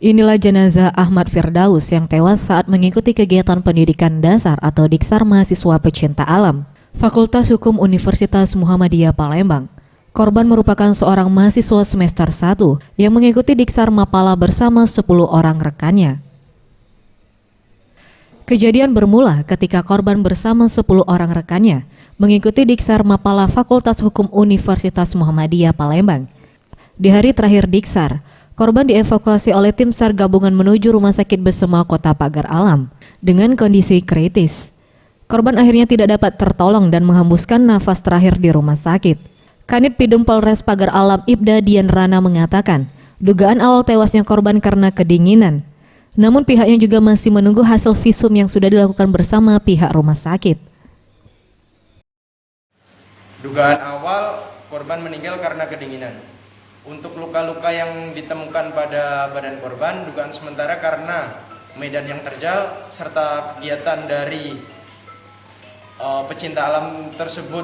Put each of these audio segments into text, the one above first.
Inilah jenazah Ahmad Firdaus yang tewas saat mengikuti kegiatan pendidikan dasar atau Diksar mahasiswa pecinta alam, Fakultas Hukum Universitas Muhammadiyah Palembang. Korban merupakan seorang mahasiswa semester 1 yang mengikuti Diksar Mapala bersama 10 orang rekannya. Kejadian bermula ketika korban bersama 10 orang rekannya mengikuti Diksar Mapala Fakultas Hukum Universitas Muhammadiyah Palembang. Di hari terakhir Diksar, korban dievakuasi oleh tim SAR gabungan menuju Rumah Sakit Besema Kota Pagar Alam dengan kondisi kritis. Korban akhirnya tidak dapat tertolong dan menghembuskan nafas terakhir di rumah sakit. Kanit Pidum Polres Pagar Alam Ibda Dian Rana mengatakan, dugaan awal tewasnya korban karena kedinginan. Namun pihaknya juga masih menunggu hasil visum yang sudah dilakukan bersama pihak rumah sakit. Dugaan awal korban meninggal karena kedinginan. Untuk luka-luka yang ditemukan pada badan korban, dugaan sementara karena medan yang terjal serta kegiatan dari pecinta alam tersebut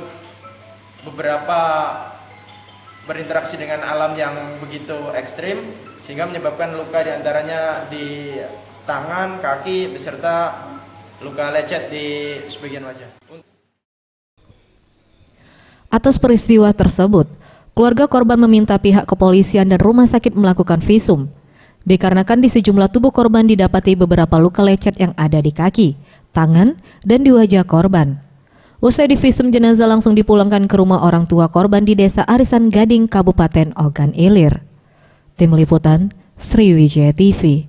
beberapa berinteraksi dengan alam yang begitu ekstrim sehingga menyebabkan luka diantaranya di tangan, kaki beserta luka lecet di sebagian wajah. Atas peristiwa tersebut, keluarga korban meminta pihak kepolisian dan rumah sakit melakukan visum, dikarenakan di sejumlah tubuh korban didapati beberapa luka lecet yang ada di kaki, tangan, dan di wajah korban. Usai divisum, jenazah langsung dipulangkan ke rumah orang tua korban di Desa Arisan Gading, Kabupaten Ogan Ilir. Tim Liputan, Sriwijaya TV.